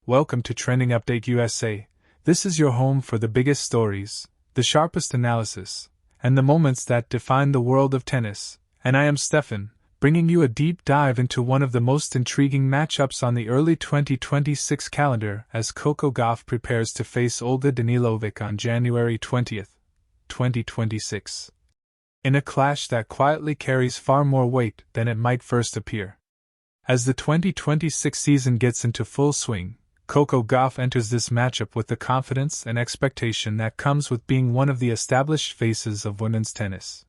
Welcome to Trending Update USA. This is your home for the biggest stories, the sharpest analysis, and the moments that define the world of tennis. And I am Steffan, bringing you a deep dive into one of the most intriguing matchups on the early 2026 calendar as Coco Gauff prepares to face Olga Danilovic on January 20th, 2026. In a clash that quietly carries far more weight than it might first appear. As the 2026 season gets into full swing, Coco Gauff enters this matchup with the confidence and expectation that comes with being one of the established faces of women's tennis.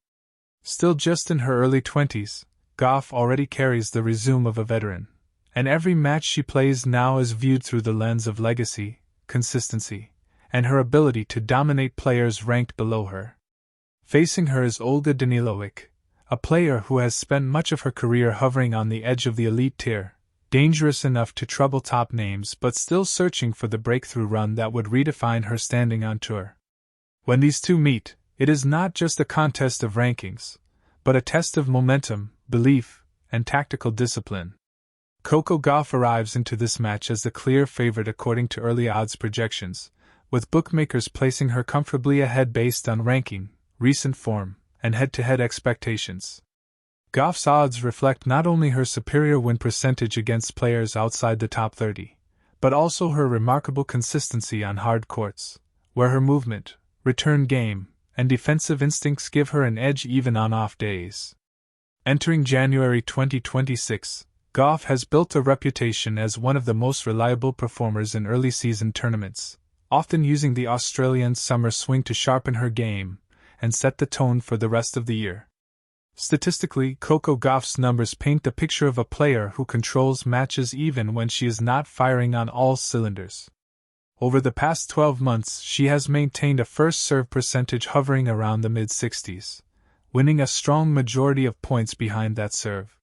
Still just in her early 20s, Gauff already carries the resume of a veteran, and every match she plays now is viewed through the lens of legacy, consistency, and her ability to dominate players ranked below her. Facing her is Olga Danilovic, a player who has spent much of her career hovering on the edge of the elite tier, dangerous enough to trouble top names but still searching for the breakthrough run that would redefine her standing on tour. When these two meet, it is not just a contest of rankings, but a test of momentum, belief, and tactical discipline. Coco Gauff arrives into this match as the clear favorite according to early odds projections, with bookmakers placing her comfortably ahead based on ranking, recent form, and head-to-head expectations. Gauff's odds reflect not only her superior win percentage against players outside the top 30, but also her remarkable consistency on hard courts, where her movement, return game, and defensive instincts give her an edge even on off days. Entering January 2026, Gauff has built a reputation as one of the most reliable performers in early season tournaments, often using the Australian summer swing to sharpen her game and set the tone for the rest of the year. Statistically, Coco Gauff's numbers paint a picture of a player who controls matches even when she is not firing on all cylinders. Over the past 12 months, she has maintained a first serve percentage hovering around the mid-60s, winning a strong majority of points behind that serve.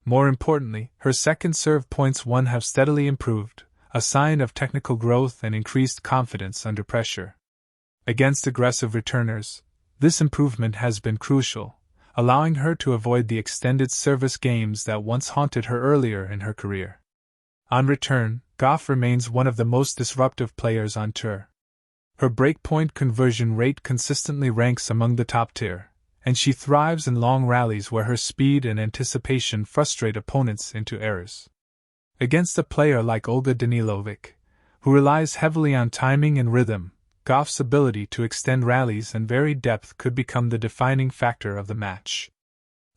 More importantly, her second serve points won have steadily improved, a sign of technical growth and increased confidence under pressure. Against aggressive returners, this improvement has been crucial, allowing her to avoid the extended service games that once haunted her earlier in her career. On return, Gauff remains one of the most disruptive players on tour. Her breakpoint conversion rate consistently ranks among the top tier, and she thrives in long rallies where her speed and anticipation frustrate opponents into errors. Against a player like Olga Danilovic, who relies heavily on timing and rhythm, Gauff's ability to extend rallies and vary depth could become the defining factor of the match.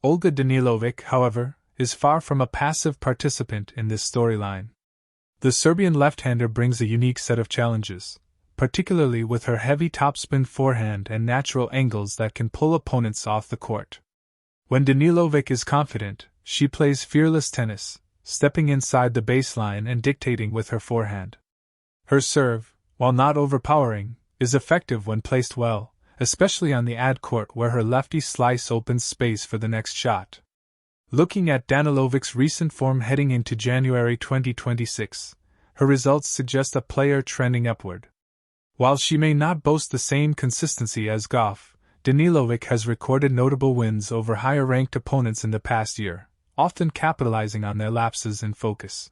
Olga Danilovic, however, is far from a passive participant in this storyline. The Serbian left-hander brings a unique set of challenges, particularly with her heavy topspin forehand and natural angles that can pull opponents off the court. When Danilovic is confident, she plays fearless tennis, stepping inside the baseline and dictating with her forehand. Her serve, while not overpowering, is effective when placed well, especially on the ad court where her lefty slice opens space for the next shot. Looking at Danilovic's recent form heading into January 2026, her results suggest a player trending upward. While she may not boast the same consistency as Gauff, Danilovic has recorded notable wins over higher-ranked opponents in the past year, often capitalizing on their lapses in focus.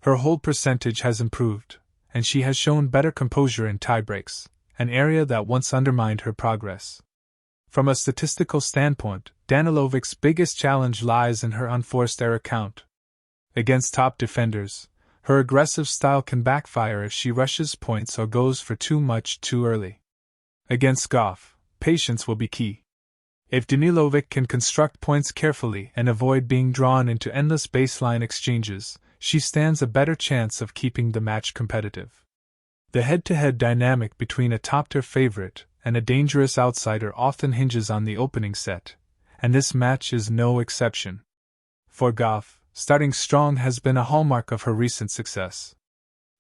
Her hold percentage has improved, and she has shown better composure in tiebreaks, an area that once undermined her progress. From a statistical standpoint, Danilovic's biggest challenge lies in her unforced error count. Against top defenders, her aggressive style can backfire if she rushes points or goes for too much too early. Against Gauff, patience will be key. If Danilovic can construct points carefully and avoid being drawn into endless baseline exchanges, she stands a better chance of keeping the match competitive. The head-to-head dynamic between a top-tier favorite and a dangerous outsider often hinges on the opening set, and this match is no exception. For Gauff, starting strong has been a hallmark of her recent success.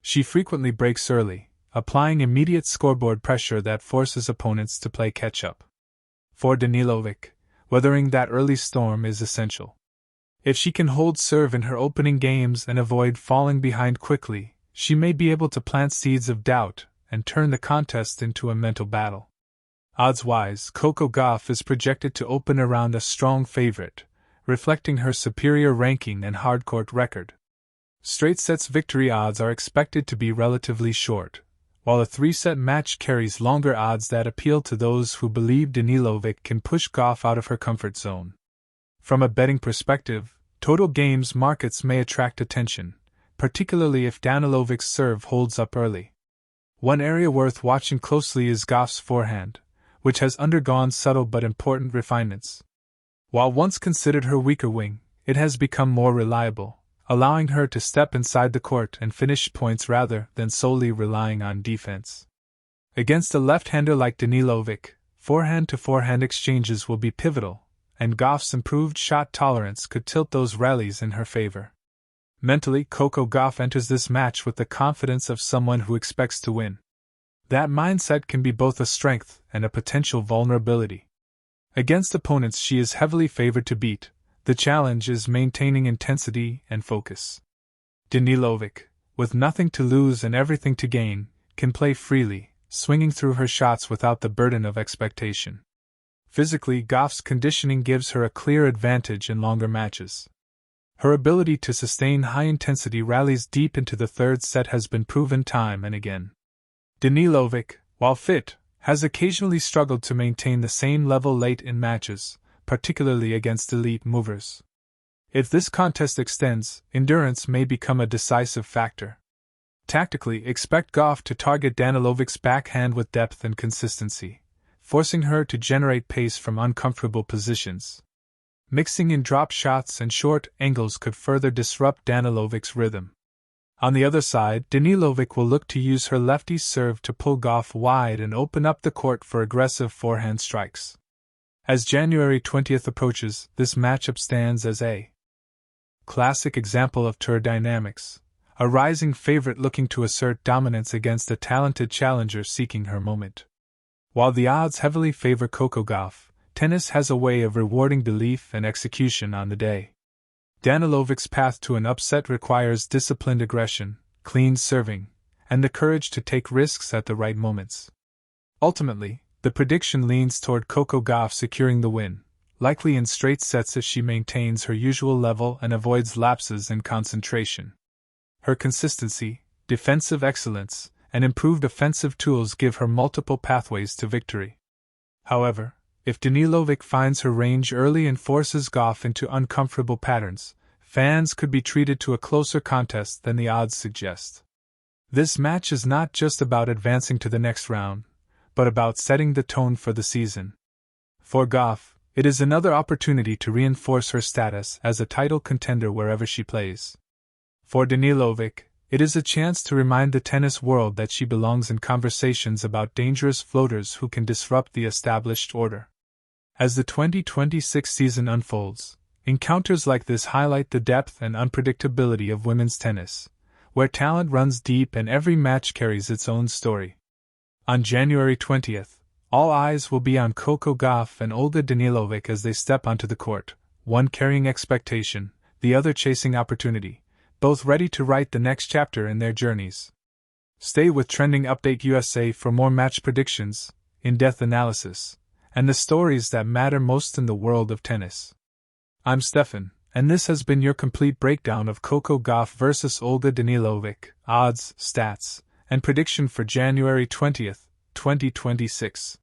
She frequently breaks early, applying immediate scoreboard pressure that forces opponents to play catch-up. For Danilovic, weathering that early storm is essential. If she can hold serve in her opening games and avoid falling behind quickly, she may be able to plant seeds of doubt and turn the contest into a mental battle. Odds-wise, Coco Gauff is projected to open around a strong favorite, reflecting her superior ranking and hardcourt record. Straight sets victory odds are expected to be relatively short, while a 3-set match carries longer odds that appeal to those who believe Danilovic can push Gauff out of her comfort zone. From a betting perspective, total games markets may attract attention, particularly if Danilovic's serve holds up early. One area worth watching closely is Gauff's forehand, which has undergone subtle but important refinements. While once considered her weaker wing, it has become more reliable, allowing her to step inside the court and finish points rather than solely relying on defense. Against a left-hander like Danilovic, forehand-to-forehand exchanges will be pivotal, and Gauff's improved shot tolerance could tilt those rallies in her favor. Mentally, Coco Gauff enters this match with the confidence of someone who expects to win. That mindset can be both a strength and a potential vulnerability. Against opponents she is heavily favored to beat, the challenge is maintaining intensity and focus. Danilovic, with nothing to lose and everything to gain, can play freely, swinging through her shots without the burden of expectation. Physically, Gauff's conditioning gives her a clear advantage in longer matches. Her ability to sustain high-intensity rallies deep into the third set has been proven time and again. Danilovic, while fit, has occasionally struggled to maintain the same level late in matches, particularly against elite movers. If this contest extends, endurance may become a decisive factor. Tactically, expect Gauff to target Danilovic's backhand with depth and consistency, forcing her to generate pace from uncomfortable positions. Mixing in drop shots and short angles could further disrupt Danilovic's rhythm. On the other side, Danilovic will look to use her lefty serve to pull Gauff wide and open up the court for aggressive forehand strikes. As January 20th approaches, this matchup stands as a classic example of tour dynamics, a rising favorite looking to assert dominance against a talented challenger seeking her moment. While the odds heavily favor Coco Gauff, tennis has a way of rewarding belief and execution on the day. Danilovic's path to an upset requires disciplined aggression, clean serving, and the courage to take risks at the right moments. Ultimately, the prediction leans toward Coco Gauff securing the win, likely in straight sets if she maintains her usual level and avoids lapses in concentration. Her consistency, defensive excellence, and improved offensive tools give her multiple pathways to victory. However, if Danilovic finds her range early and forces Gauff into uncomfortable patterns, fans could be treated to a closer contest than the odds suggest. This match is not just about advancing to the next round, but about setting the tone for the season. For Gauff, it is another opportunity to reinforce her status as a title contender wherever she plays. For Danilovic, it is a chance to remind the tennis world that she belongs in conversations about dangerous floaters who can disrupt the established order. As the 2026 season unfolds, encounters like this highlight the depth and unpredictability of women's tennis, where talent runs deep and every match carries its own story. On January 20th, all eyes will be on Coco Gauff and Olga Danilovic as they step onto the court, one carrying expectation, the other chasing opportunity, both ready to write the next chapter in their journeys. Stay with Trending Update USA for more match predictions, in-depth analysis, and the stories that matter most in the world of tennis. I'm Steffan, and this has been your complete breakdown of Coco Gauff vs. Olga Danilovic, odds, stats, and prediction for January 20th, 2026.